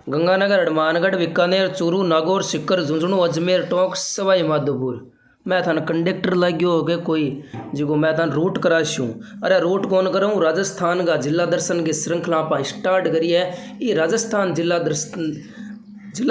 गंगानगर, हनुमानगढ़, बीकानेर, चूरू, नागौर, सीकर, झुंझुनू, अजमेर, टोंक, सवाई माधोपुर। मैं थाना कंडक्टर लाग्यो हो गए कोई जिको मैं थाना रूट कराशूँ। अरे रूट कौन कराऊँ? राजस्थान का जिला दर्शन की श्रृंखला आप स्टार्ट करी है। ये राजस्थान जिला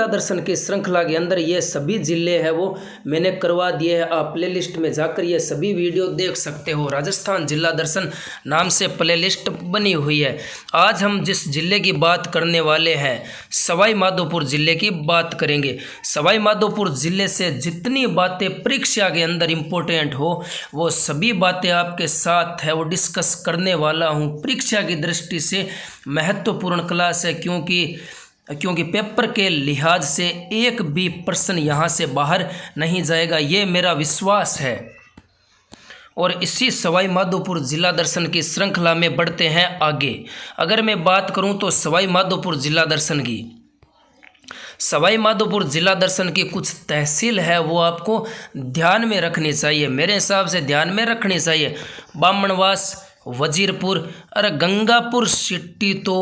दर्शन की श्रृंखला के अंदर ये सभी जिले हैं वो मैंने करवा दिए हैं। आप प्ले लिस्ट में जाकर ये सभी वीडियो देख सकते हो। राजस्थान जिला दर्शन नाम से प्ले लिस्ट बनी हुई है। आज हम जिस जिले की बात करने वाले हैं, सवाई माधोपुर जिले की बात करेंगे। सवाई माधोपुर जिले से जितनी बातें परीक्षा के अंदर इम्पोर्टेंट हो वो सभी बातें आपके साथ है वो डिस्कस करने वाला हूँ। परीक्षा की दृष्टि से महत्वपूर्ण क्लास है क्योंकि पेपर के लिहाज से एक भी प्रश्न यहाँ से बाहर नहीं जाएगा, ये मेरा विश्वास है। और इसी सवाई माधोपुर जिला दर्शन की श्रृंखला में बढ़ते हैं आगे। अगर मैं बात करूं तो सवाई माधोपुर जिला दर्शन की कुछ तहसील है वो आपको ध्यान में रखनी चाहिए, मेरे हिसाब से ध्यान में रखनी चाहिए। बामणवास, वजीरपुर, अरे गंगापुर सिटी तो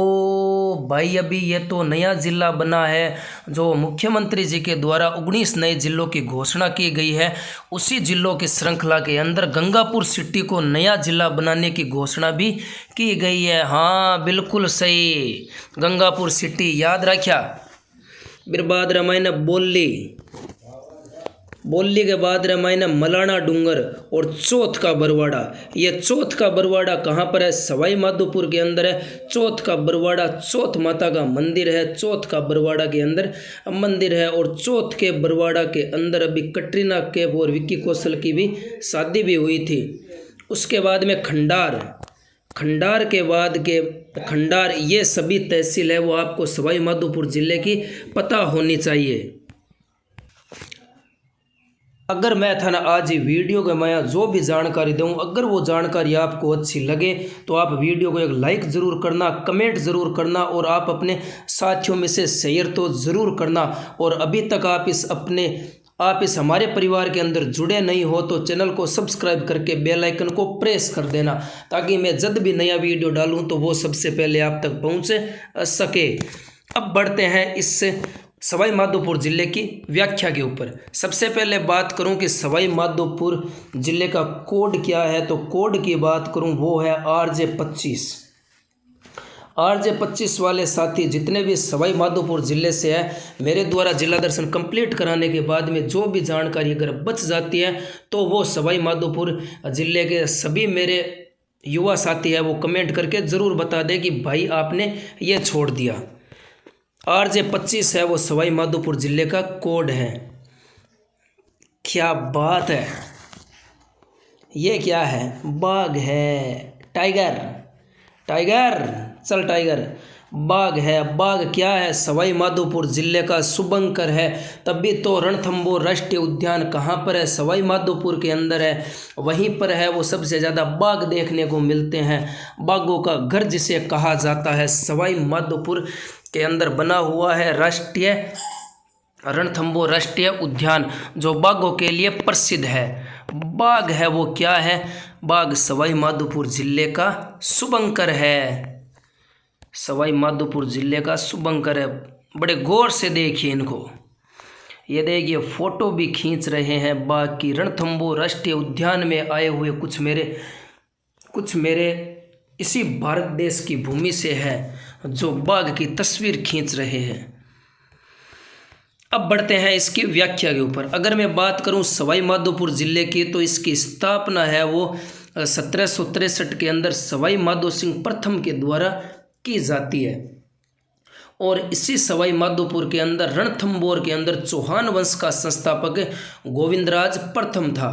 भाई अभी ये तो नया ज़िला बना है जो मुख्यमंत्री जी के द्वारा 19 नए ज़िलों की घोषणा की गई है। उसी ज़िलों की श्रृंखला के अंदर गंगापुर सिटी को नया ज़िला बनाने की घोषणा भी की गई है। हाँ बिल्कुल सही, गंगापुर सिटी याद रखा। बिरबाद रामायण बोली के बाद रामायण मलाना डूंगर और चौथ का बरवाड़ा। ये चौथ का बरवाड़ा कहाँ पर है? सवाई माधोपुर के अंदर है। चौथ का बरवाड़ा चौथ माता का मंदिर है। चौथ का बरवाड़ा के अंदर मंदिर है और चौथ के बरवाड़ा के अंदर अभी कटरीना कैफ और विक्की कौशल की भी शादी भी हुई थी। उसके बाद में खंडार ये सभी तहसील है वो आपको सवाई माधोपुर जिले की पता होनी चाहिए। अगर मैं थाना आज ही वीडियो के मैं जो भी जानकारी दूँ, अगर वो जानकारी आपको अच्छी लगे तो आप वीडियो को एक लाइक ज़रूर करना, कमेंट ज़रूर करना और आप अपने साथियों में से शेयर तो ज़रूर करना। और अभी तक आप इस हमारे परिवार के अंदर जुड़े नहीं हो तो चैनल को सब्सक्राइब करके बेल आइकन को प्रेस कर देना ताकि मैं जब भी नया वीडियो डालूँ तो वो सबसे पहले आप तक पहुँच सके। अब बढ़ते हैं इस सवाई माधोपुर जिले की व्याख्या के ऊपर। सबसे पहले बात करूं कि सवाई माधोपुर जिले का कोड क्या है, तो कोड की बात करूं वो है RJ25। RJ25 वाले साथी जितने भी सवाई माधोपुर ज़िले से हैं, मेरे द्वारा जिला दर्शन कंप्लीट कराने के बाद में जो भी जानकारी अगर बच जाती है तो वो सवाई माधोपुर ज़िले के सभी मेरे युवा साथी है वो कमेंट करके ज़रूर बता दें कि भाई आपने ये छोड़ दिया। RJ25 है वो सवाई माधोपुर ज़िले का कोड है। क्या बात है, ये क्या है? बाघ है, टाइगर चल टाइगर, बाघ है। बाघ क्या है? सवाई माधोपुर ज़िले का शुभंकर है। तभी तो रणथंभौर राष्ट्रीय उद्यान कहाँ पर है? सवाई माधोपुर के अंदर है। वहीं पर है वो सबसे ज़्यादा बाघ देखने को मिलते हैं। बाघों का घर जिसे कहा जाता है, सवाई माधोपुर के अंदर बना हुआ है राष्ट्रीय रणथंभौर राष्ट्रीय उद्यान जो बाघों के लिए प्रसिद्ध है। बाघ है वो क्या है? बाघ सवाई माधोपुर ज़िले का शुभंकर है। सवाई माधोपुर ज़िले का शुभंकर है। बड़े गौर से देखिए इनको, ये देखिए फोटो भी खींच रहे हैं बाघ की। रणथंभौर राष्ट्रीय उद्यान में आए हुए कुछ मेरे इसी भारत देश की भूमि से है जो बाघ की तस्वीर खींच रहे हैं। अब बढ़ते हैं इसकी व्याख्या के ऊपर। अगर मैं बात करूं सवाई माधोपुर ज़िले की तो इसकी स्थापना है वो 1763 के अंदर सवाई माधो सिंह प्रथम के द्वारा की जाती है। और इसी सवाई माधोपुर के अंदर रणथंभौर के अंदर चौहान वंश का संस्थापक गोविंदराज प्रथम था।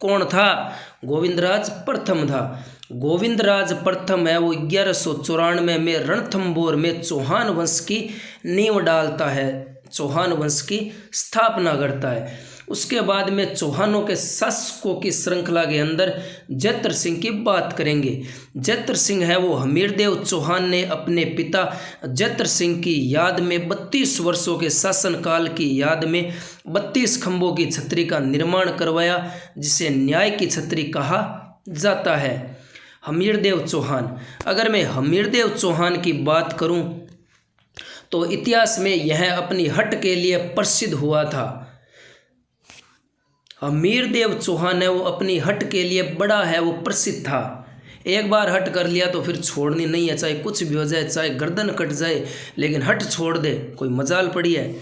कौन था? गोविंदराज प्रथम था। गोविंदराज प्रथम है वो 1194 में रणथंभौर में चौहान वंश की नींव डालता है, चौहान वंश की स्थापना करता है। उसके बाद में चौहानों के शासकों की श्रृंखला के अंदर जैत्र सिंह की बात करेंगे। जैत्र सिंह है वो हमीरदेव चौहान ने अपने पिता जैत्र सिंह की याद में 32 वर्षों के शासनकाल की याद में 32 खंभों की छतरी का निर्माण करवाया जिसे न्याय की छतरी कहा जाता है। हमीरदेव चौहान। अगर मैं हमीरदेव चौहान की बात करूं तो इतिहास में यह अपनी हट के लिए प्रसिद्ध हुआ था। हमीरदेव चौहान है वो अपनी हट के लिए बड़ा है वो प्रसिद्ध था। एक बार हट कर लिया तो फिर छोड़नी नहीं है, चाहे कुछ भी हो जाए, चाहे गर्दन कट जाए, लेकिन हट छोड़ दे, कोई मजाल पड़ी है।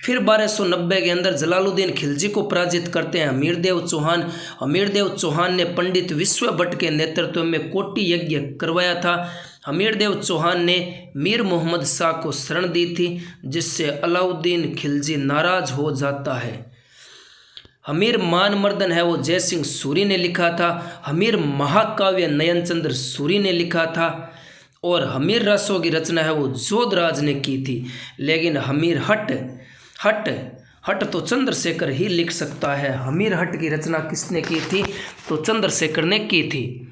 फिर 1290 के अंदर जलालुद्दीन खिलजी को पराजित करते हैं हमीरदेव चौहान। हमीरदेव चौहान ने पंडित विश्व भट्ट के नेतृत्व में कोटि यज्ञ करवाया था। हमीरदेव चौहान ने मीर मोहम्मद शाह को शरण दी थी, जिससे अलाउद्दीन खिलजी नाराज हो जाता है। हमीर मानमर्दन है वो जयसिंह सूरी ने लिखा था। हमीर महाकाव्य नयनचंद्र सूरी ने लिखा था। और हमीर रसों की रचना है वो जोधराज ने की थी। लेकिन हमीर हट तो चंद्रशेखर ही लिख सकता है। हमीर हट की रचना किसने की थी? तो चंद्रशेखर ने की थी।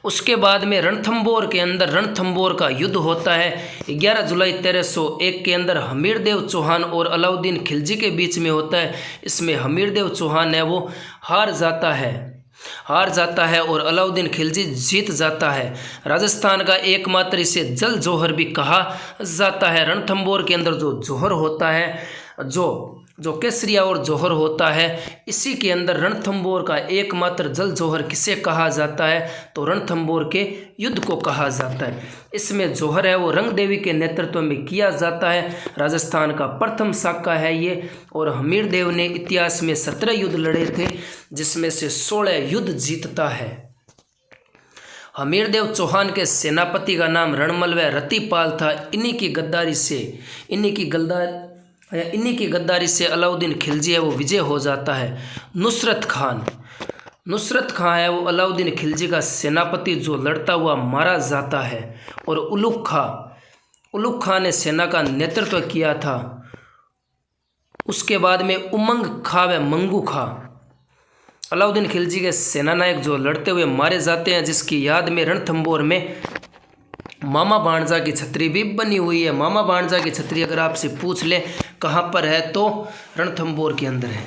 उसके बाद में रणथंभौर के अंदर रणथंभौर का युद्ध होता है। 11 जुलाई 1301 के अंदर हमीरदेव चौहान और अलाउद्दीन खिलजी के बीच में होता है। इसमें हमीरदेव चौहान है वो हार जाता है और अलाउद्दीन खिलजी जीत जाता है। राजस्थान का एकमात्र इसे जल जौहर भी कहा जाता है। रणथंभौर के अंदर जो जौहर होता है, जो केसरिया और जौहर होता है, इसी के अंदर रणथंभौर का एकमात्र जल जौहर किसे कहा जाता है? तो रणथंभौर के युद्ध को कहा जाता है। इसमें जौहर है वो रंग देवी के नेतृत्व में किया जाता है। राजस्थान का प्रथम शाखा है ये। और हमीरदेव ने इतिहास में 17 युद्ध लड़े थे, जिसमें से 16 युद्ध जीतता है। हमीरदेव चौहान के सेनापति का नाम रणमल व रतिपाल था। इन्हीं की गद्दारी से अलाउद्दीन खिलजी है वो विजय हो जाता है। नुसरत खान है वो अलाउद्दीन खिलजी का सेनापति, जो लड़ता हुआ मारा जाता है। और उलुग खां ने सेना का नेतृत्व किया था। उसके बाद में उमंग खां व मंगू खां, अलाउद्दीन खिलजी के सेनानायक जो लड़ते हुए मारे जाते हैं, जिसकी याद में रणथंभौर में मामा भाणजा की छतरी भी बनी हुई है। मामा भाणजा की छतरी अगर आपसे पूछ ले कहाँ पर है, तो रणथंभौर के अंदर है।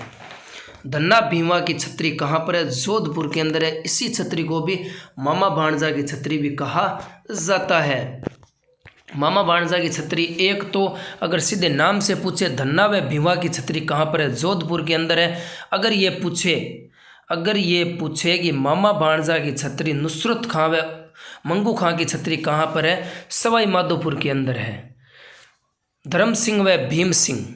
धन्ना भीमा की छतरी कहाँ पर है? जोधपुर के अंदर है। इसी छतरी को भी मामा भाणजा की छतरी भी कहा जाता है। मामा भाणजा की छतरी, एक तो अगर सीधे नाम से पूछे धन्ना व भीमा की छतरी कहाँ पर है? जोधपुर के अंदर है। अगर ये पूछे कि मामा भाणजा की छतरी नुसरत खां व मंगू खां की छतरी कहाँ पर है? सवाई माधोपुर के अंदर है। धर्म सिंह व भीम सिंह,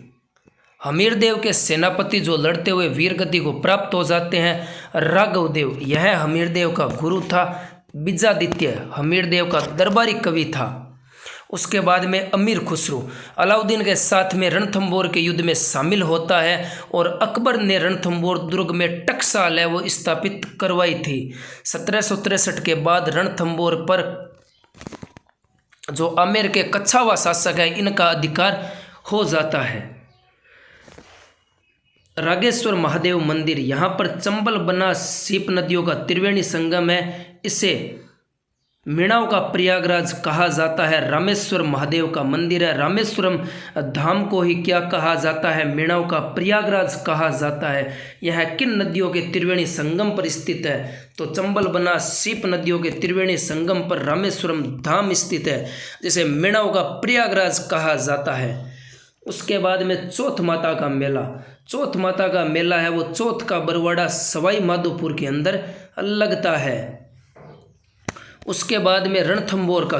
हमीरदेव के सेनापति जो लड़ते हुए वीरगति को प्राप्त हो जाते हैं। राघवदेव, यह हमीरदेव का गुरु था। विजादित्य हमीरदेव का दरबारी कवि था। उसके बाद में अमीर खुसरो अलाउद्दीन के साथ में रणथंभौर के युद्ध में शामिल होता है। और अकबर ने रणथंभौर दुर्ग में टकसाल है वो स्थापित करवाई थी। 1763 के बाद रणथंभौर पर जो आमेर के कच्छावा शासक है, इनका अधिकार हो जाता है। रागेश्वर महादेव मंदिर, यहाँ पर चंबल बनास सीप नदियों का त्रिवेणी संगम है। इसे मीणाव का प्रयागराज कहा जाता है। रामेश्वर महादेव का मंदिर है। रामेश्वरम धाम को ही क्या कहा जाता है? मीणाव का प्रयागराज कहा जाता है। यह किन नदियों के त्रिवेणी संगम पर स्थित है? तो चंबल बनास सीप नदियों के त्रिवेणी संगम पर रामेश्वरम धाम स्थित है, जिसे मीणाव का प्रयागराज कहा जाता है। उसके बाद में चौथ माता का मेला है वो चौथ का बरवाड़ा सवाई माधोपुर के अंदर लगता है। उसके बाद में रणथंभौर का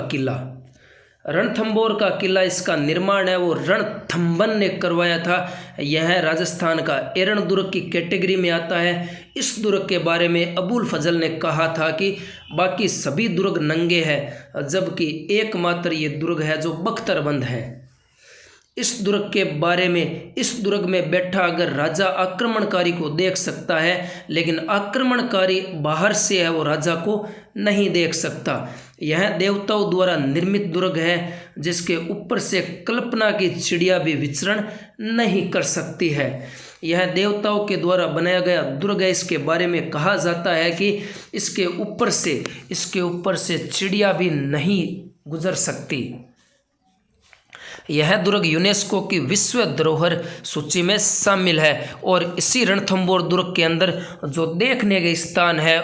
किला, इसका निर्माण है वो रणथंभन ने करवाया था। यह राजस्थान का एरण दुर्ग की कैटेगरी में आता है। इस दुर्ग के बारे में अबुल फजल ने कहा था कि बाकी सभी दुर्ग नंगे हैं, जबकि एकमात्र ये दुर्ग है जो बख्तरबंद है। इस दुर्ग में बैठा अगर राजा आक्रमणकारी को देख सकता है, लेकिन आक्रमणकारी बाहर से है वो राजा को नहीं देख सकता। यह देवताओं द्वारा निर्मित दुर्ग है, जिसके ऊपर से कल्पना की चिड़िया भी विचरण नहीं कर सकती है। यह देवताओं के द्वारा बनाया गया दुर्ग है। इसके बारे में कहा जाता है कि इसके ऊपर से चिड़िया भी नहीं गुजर सकती। यह दुर्ग यूनेस्को की विश्व धरोहर सूची में शामिल है। और इसी रणथंभौर दुर्ग के अंदर जो देखने के स्थान है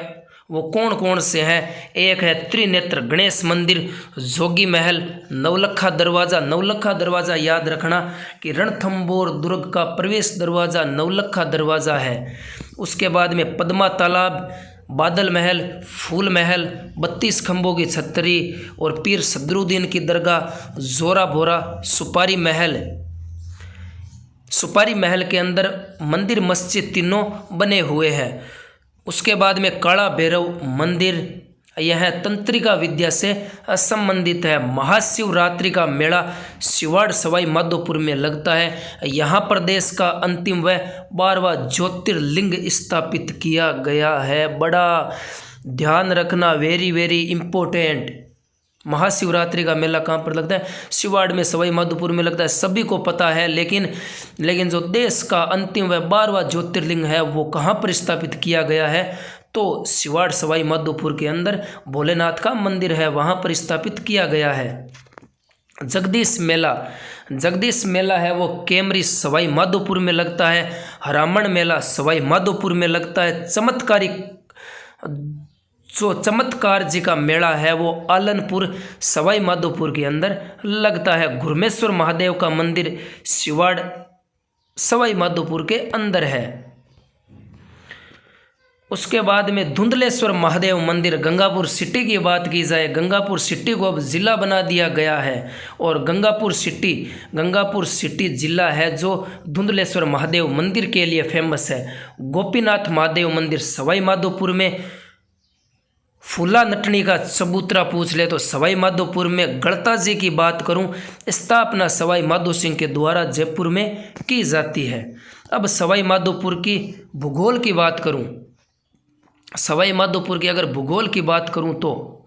वो कौन कौन से हैं? एक है त्रिनेत्र गणेश मंदिर, जोगी महल, नवलखा दरवाज़ा। नवलखा दरवाज़ा याद रखना कि रणथंभौर दुर्ग का प्रवेश दरवाज़ा नवलखा दरवाज़ा है। उसके बाद में पद्मा तालाब, बादल महल, फूल महल, 32 खंभों की छतरी और पीर सदरुद्दीन की दरगाह, जोरा बोरा, सुपारी महल। सुपारी महल के अंदर मंदिर मस्जिद तीनों बने हुए हैं। उसके बाद में काला भैरव मंदिर, यह तंत्रिका विद्या से संबंधित है। महाशिवरात्रि का मेला सिवाड़ सवाई माधोपुर में लगता है। यहाँ पर देश का अंतिम व 12वां ज्योतिर्लिंग स्थापित किया गया है। बड़ा ध्यान रखना, वेरी वेरी इम्पोर्टेंट। महाशिवरात्रि का मेला कहाँ पर लगता है? सिवाड़ में, सवाई माधोपुर में लगता है। सभी को पता है, लेकिन जो देश का अंतिम व 12वां ज्योतिर्लिंग है वो कहाँ पर स्थापित किया गया है? तो सिवाड़ सवाई माधोपुर के अंदर भोलेनाथ का मंदिर है, वहाँ पर स्थापित किया गया है। जगदीश मेला, जगदीश मेला है वो केमरी सवाई माधोपुर में लगता है। हरामण मेला सवाई माधोपुर में लगता है। जो चमत्कार जी का मेला है वो आलनपुर सवाई माधोपुर के अंदर लगता है। घुरमेश्वर महादेव का मंदिर सिवाड़ सवाई माधोपुर के अंदर है। उसके बाद में धुंधलेश्वर महादेव मंदिर गंगापुर सिटी की बात की जाए, गंगापुर सिटी को अब ज़िला बना दिया गया है और गंगापुर सिटी ज़िला है जो धुंधलेश्वर महादेव मंदिर के लिए फेमस है। गोपीनाथ महादेव मंदिर सवाई माधोपुर में। फूला नटनी का चबूतरा पूछ ले तो सवाई माधोपुर में। गणता जी की बात करूं, स्थापना सवाई माधो सिंह के द्वारा जयपुर में की जाती है। अब सवाई माधोपुर की भूगोल की बात करूं, सवाई माधोपुर की अगर भूगोल की बात करूं तो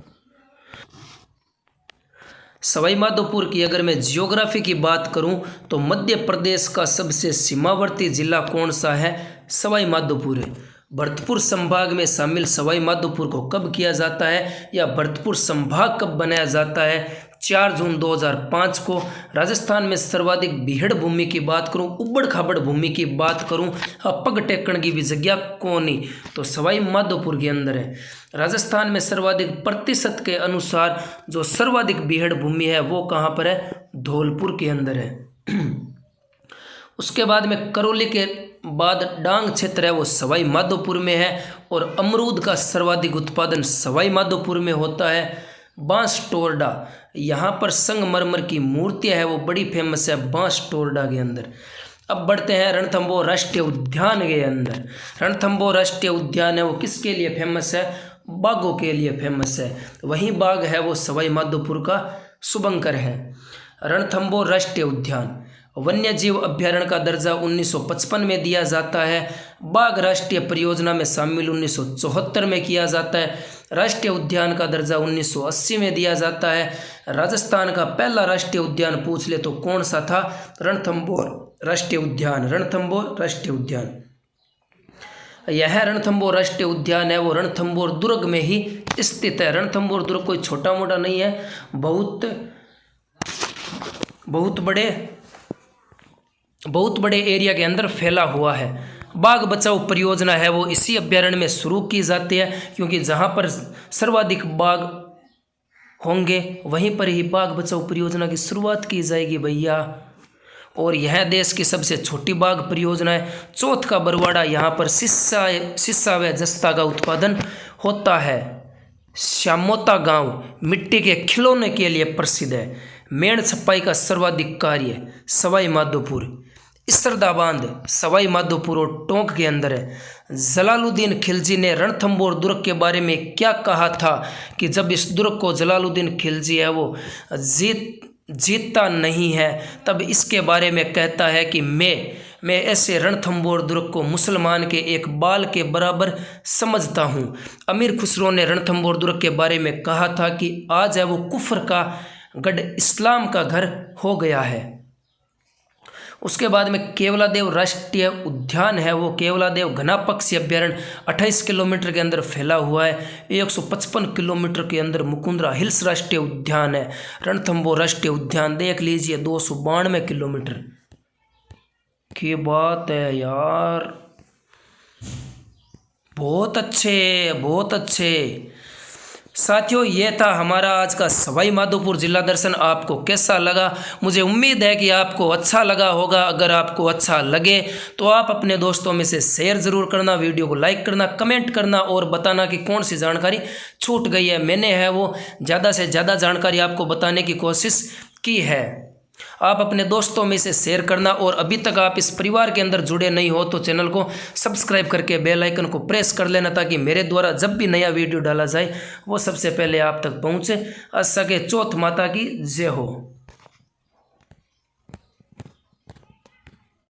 सवाई माधोपुर की अगर मैं जियोग्राफी की बात करूं तो मध्य प्रदेश का सबसे सीमावर्ती जिला कौन सा है? सवाई माधोपुर है। भरतपुर संभाग में शामिल सवाई माधोपुर को कब किया जाता है या भरतपुर संभाग कब बनाया जाता है? 4 जून 2005 को। राजस्थान में सर्वाधिक बीहड़ भूमि की बात करूं, उबड़ खाबड़ भूमि की बात करूं, पग टेकन की भी जगह कोनी, तो सवाई माधोपुर के अंदर है। राजस्थान में सर्वाधिक प्रतिशत के अनुसार जो सर्वाधिक बीहड़ भूमि है वो कहाँ पर है? धौलपुर के अंदर है। उसके बाद में करौली के बाद डांग क्षेत्र है वो सवाई माधोपुर में है और अमरूद का सर्वाधिक उत्पादन सवाई माधोपुर में होता है। बांस टोरडा, यहाँ पर संगमरमर की मूर्तियाँ है वो बड़ी फेमस है बांस टोरडा के अंदर। अब बढ़ते हैं रणथंभौर राष्ट्रीय उद्यान के अंदर। रणथंभौर राष्ट्रीय उद्यान है वो किसके लिए फेमस है? बाघों के लिए फेमस है। वही बाघ है वो सवाई माधोपुर का शुभंकर है। रणथंभौर राष्ट्रीय उद्यान वन्य जीव अभ्यारण्य का दर्जा 1955 में दिया जाता है। बाघ राष्ट्रीय परियोजना में शामिल 1974 में किया जाता है। राष्ट्रीय उद्यान का दर्जा 1980 में दिया जाता है। राजस्थान का पहला राष्ट्रीय उद्यान पूछ ले तो कौन सा था? रणथंभौर राष्ट्रीय उद्यान। रणथंभौर राष्ट्रीय उद्यान, यह रणथंभौर राष्ट्रीय उद्यान है वो रणथंभौर दुर्ग में ही स्थित है। रणथंभौर दुर्ग कोई छोटा मोटा नहीं है, बहुत बड़े एरिया के अंदर फैला हुआ है। बाघ बचाओ परियोजना है वो इसी अभ्यारण्य में शुरू की जाती है, क्योंकि जहाँ पर सर्वाधिक बाघ होंगे वहीं पर ही बाघ बचाओ परियोजना की शुरुआत की जाएगी भैया। और यह देश की सबसे छोटी बाघ परियोजना है। चौथ का बरवाड़ा, यहाँ पर सिस्सा व जस्ता का उत्पादन होता है। श्यामोता गांव मिट्टी के खिलौने के लिए प्रसिद्ध है। मेण छपाई का सर्वाधिक कार्य सवाई माधोपुर। इसरदा बांध सवाई माधोपुर और टोंक के अंदर है। जलालुद्दीन खिलजी ने रणथंभौर दुर्ग के बारे में क्या कहा था कि जब इस दुर्ग को जलालुद्दीन खिलजी है वो जीतता नहीं है तब इसके बारे में कहता है कि मैं ऐसे रणथंभौर दुर्ग को मुसलमान के एक बाल के बराबर समझता हूँ। अमीर खुसरो ने रणथंभौर दुर्ग के बारे में कहा था कि आज है वो कुफर का गढ़ इस्लाम का घर हो गया है। उसके बाद में केवलादेव राष्ट्रीय उद्यान है वो केवलादेव घना पक्षी अभ्यारण्य 28 किलोमीटर के अंदर फैला हुआ है। 155 किलोमीटर के अंदर मुकुंदरा हिल्स राष्ट्रीय उद्यान है। रणथंभौर राष्ट्रीय उद्यान देख लीजिए 292 किलोमीटर की बात है यार। बहुत अच्छे, बहुत अच्छे। साथियों, ये था हमारा आज का सवाई माधोपुर जिला दर्शन। आपको कैसा लगा? मुझे उम्मीद है कि आपको अच्छा लगा होगा। अगर आपको अच्छा लगे तो आप अपने दोस्तों में से शेयर ज़रूर करना, वीडियो को लाइक करना, कमेंट करना और बताना कि कौन सी जानकारी छूट गई है। मैंने वो ज़्यादा से ज़्यादा जानकारी आपको बताने की कोशिश की है। आप अपने दोस्तों में से शेयर करना, और अभी तक आप इस परिवार के अंदर जुड़े नहीं हो तो चैनल को सब्सक्राइब करके बेल आइकन को प्रेस कर लेना, ताकि मेरे द्वारा जब भी नया वीडियो डाला जाए वो सबसे पहले आप तक पहुंचे। अस सके चौथ माता की जय हो।